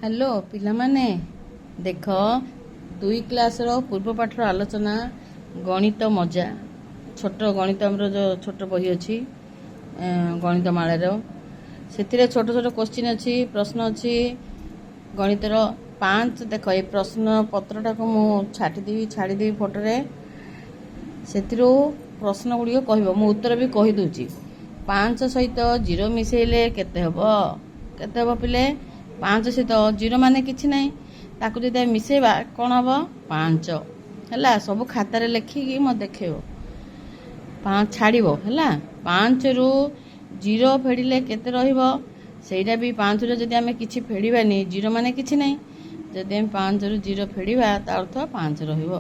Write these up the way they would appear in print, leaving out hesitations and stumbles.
Hello ପିଲାମାନେ, ଦେଖ 2 କ୍ଲାସର ପୂର୍ବ ପାଠର ଆଲୋଚନା ଗଣିତ ମଜା। ଛୋଟ ଗଣିତ ଆମର ଯେଉଁ ଛୋଟ ବହି ଅଛି ଗଣିତ ମାଳାର, ସେଥିରେ ଛୋଟ ଛୋଟ କୋଶ୍ଚିନ୍ ଅଛି, ପ୍ରଶ୍ନ ଅଛି ଗଣିତର 5। ଦେଖ ଏ ପ୍ରଶ୍ନ ପତ୍ରଟାକୁ ମୁଁ ଛାଡ଼ିଦେବି ଫଟୋରେ। ସେଥିରୁ ପ୍ରଶ୍ନ ଗୁଡ଼ିକ କହିବ, ମୁଁ ଉତ୍ତର ବି କହିଦେଉଛି। 5 ସହିତ 0 ମିଶାଇଲେ କେତେ ହେବ? କେତେ ହେବ ପିଲେ? 5 ସହିତ 0 ମାନେ କିଛି ନାହିଁ, ତାକୁ ଯଦି ଆମେ ମିଶାଇବା କ'ଣ ହେବ? 5 ହେଲା। ସବୁ ଖାତାରେ ଲେଖିକି ମୋତେ ଦେଖେଇବ। 5 ଛାଡ଼ିବ ହେଲା। 5ରୁ 0 ଫେଡ଼ିଲେ କେତେ ରହିବ? ସେଇଟା ବି 5ରୁ ଯଦି ଆମେ କିଛି ଫେଡ଼ିବାନି, 0 ମାନେ କିଛି ନାହିଁ। ଯଦି ଆମେ 5ରୁ 0 ଫେଡ଼ିବା ତା ଅର୍ଥ 5 ରହିବ।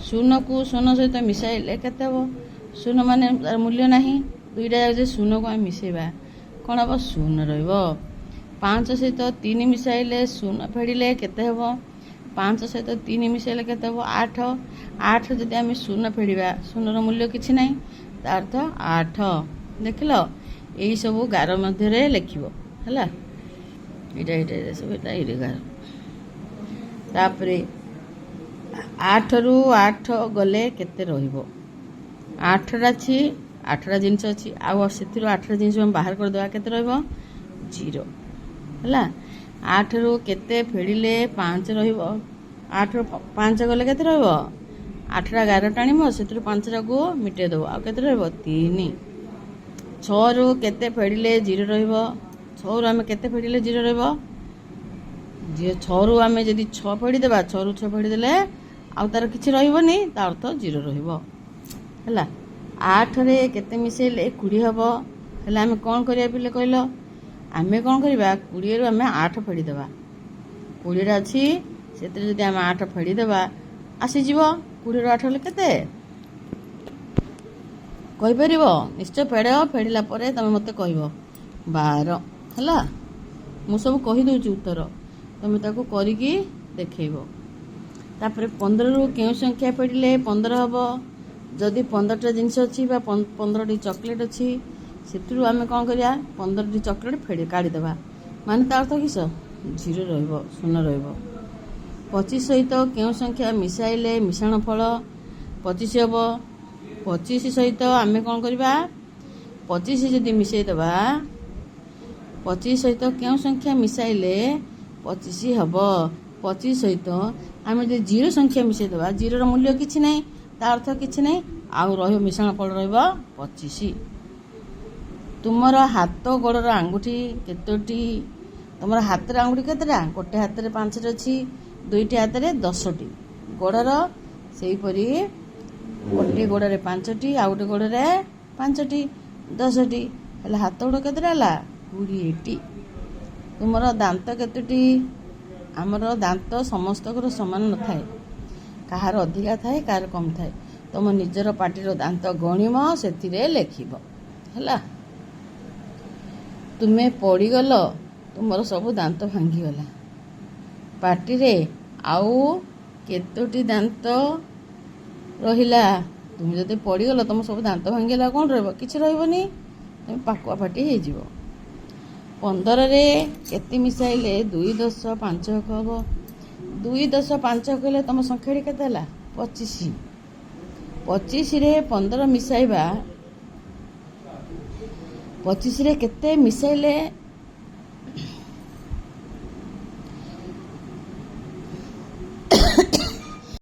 0କୁ 0 ସହିତ ମିଶାଇଲେ କେତେ ହେବ? 0 ମାନେ ତାର ମୂଲ୍ୟ ନାହିଁ। ଦୁଇଟା ଯାକ ଯଦି 0କୁ ଆମେ ମିଶାଇବା କ'ଣ ହେବ? 0 ରହିବ। 5 ସହିତ 3 ମିଶାଇଲେ 0 ଫେଡ଼ିଲେ କେତେ ହେବ? 5 ସହିତ 3 ମିଶାଇଲେ କେତେ ହେବ? 8। 8 ଯଦି ଆମେ 0 ଫେଡ଼ିବା, 0ର ମୂଲ୍ୟ କିଛି ନାହିଁ, ତା ଅର୍ଥ 8। ଦେଖିଲ, ଏଇସବୁ ଗାର ମଧ୍ୟରେ ଲେଖିବ ହେଲା। ଏଇଟା ସବୁ ଏଇଟା ଗାର। ତାପରେ 8ରୁ 8 ଗଲେ କେତେ ରହିବ? 8ଟା ଅଛି, 8ଟା ଜିନିଷ ଅଛି, ଆଉ ସେଥିରୁ 8ଟା ଜିନିଷ ଆମେ ବାହାର କରିଦେବା, କେତେ ରହିବ? 0 ହେଲା। 8ରୁ କେତେ ଫେଡ଼ିଲେ 5 ରହିବ? 8ରୁ 5 ଗଲେ କେତେ ରହିବ? 8ଟା ଗାର ଟାଣିବ, ସେଥିରୁ 5ଟାକୁ ମିଟାଇ ଦେବ, ଆଉ କେତେ ରହିବ? 3। 6ରୁ କେତେ ଫେଡ଼ିଲେ 0 ରହିବ? 6ରୁ ଆମେ କେତେ ଫେଡ଼ିଲେ 0 ରହିବ? 6ରୁ ଆମେ ଯଦି 6 ଫେଡ଼ିଦେବା, 6ରୁ 6 ଫେଡ଼ିଦେଲେ ଆଉ ତାର କିଛି ରହିବନି, ତା ଅର୍ଥ 0 ରହିବ ହେଲା। 8ରେ କେତେ ମିଶାଇଲେ 20 ହେବ? ହେଲେ ଆମେ କ'ଣ କରିବା ପିଲେ କହିଲ? ଆମେ କ'ଣ କରିବା? 20ରୁ ଆମେ 8 ଫେଡ଼ିଦେବା। 20ଟା ଅଛି, ସେଥିରେ ଯଦି ଆମେ 8 ଫେଡ଼ିଦେବା ଆସିଯିବ। 20ରୁ 8 ହେଲେ କେତେ କହିପାରିବ? ନିଶ୍ଚୟ ଫେଡ଼ାଅ। ଫେଡ଼ିଲା ପରେ ତମେ ମୋତେ କହିବ। 12 ହେଲା। ମୁଁ ସବୁ କହିଦେଉଛି ଉତ୍ତର, ତମେ ତାକୁ କରିକି ଦେଖେଇବ। ତାପରେ 15ରୁ କେଉଁ ସଂଖ୍ୟା ଫେଡ଼ିଲେ 15 ହେବ? ଯଦି 15ଟା ଜିନିଷ ଅଛି ବା 15ଟି ଚକୋଲେଟ୍ ଅଛି, ସେଥିରୁ ଆମେ କ'ଣ କରିବା? 15ଟି ଚକୋଲେଟ୍ କାଢ଼ିଦେବା, ମାନେ ତା ଅର୍ଥ କିସ? 0 ରହିବ, 0 ରହିବ। 25 ସହିତ କେଉଁ ସଂଖ୍ୟା ମିଶାଇଲେ ମିଶାଣ ଫଳ 25 ହେବ? 25 ସହିତ ଆମେ କ'ଣ କରିବା? 25 ଯଦି ମିଶାଇଦେବା, 25 ସହିତ କେଉଁ ସଂଖ୍ୟା ମିଶାଇଲେ 25 ହେବ? 25 ସହିତ ଆମେ ଯଦି 0 ସଂଖ୍ୟା ମିଶାଇଦେବା, 0ର ମୂଲ୍ୟ କିଛି ନାହିଁ, ତା ଅର୍ଥ କିଛି ନାହିଁ, ଆଉ ରହିବ ମିଶାଣ ଫଳ ରହିବ 25। ତୁମର ହାତ ଗୋଡ଼ର ଆଙ୍ଗୁଠି କେତୋଟି? ତୁମର ହାତର ଆଙ୍ଗୁଠି କେତେଟା? ଗୋଟେ ହାତରେ 5ଟି ଅଛି, 2ଟି ହାତରେ 10ଟି। ଗୋଡ଼ର ସେହିପରି ଗୋଟିଏ ଗୋଡ଼ରେ 5ଟି, ଆଉ ଗୋଟେ ଗୋଡ଼ରେ 5ଟି, 10ଟି ହେଲେ ହାତ ଗୋଡ଼ କେତେଟା ହେଲା? 20ଟି। ତୁମର ଦାନ୍ତ କେତୋଟି? ଆମର ଦାନ୍ତ ସମସ୍ତଙ୍କର ସମାନ ନଥାଏ, କାହାର ଅଧିକା ଥାଏ, କାହାର କମ୍ ଥାଏ। ତୁମ ନିଜର ପାଟିର ଦାନ୍ତ ଗଣିବ, ସେଥିରେ ଲେଖିବ ହେଲା। ତୁମେ ପଡ଼ିଗଲ, ତୁମର ସବୁ ଦାନ୍ତ ଭାଙ୍ଗିଗଲା, ପାଟିରେ ଆଉ କେତୋଟି ଦାନ୍ତ ରହିଲା? ତୁମେ ଯଦି ପଡ଼ିଗଲ, ତୁମ ସବୁ ଦାନ୍ତ ଭାଙ୍ଗିଗଲା, କ'ଣ ରହିବ? କିଛି ରହିବନି, ତୁମେ ପାକୁଆ ପାଟି ହେଇଯିବ। 15ରେ କେତେ ମିଶାଇଲେ 2 10 5 ହେବ? 2 10 5 କହିଲେ ତୁମ ସଂଖ୍ୟାଟି କେତେ ହେଲା? 25। 25ରେ 15 ମିଶାଇବା, 25ରେ କେତେ ମିଶାଇଲେ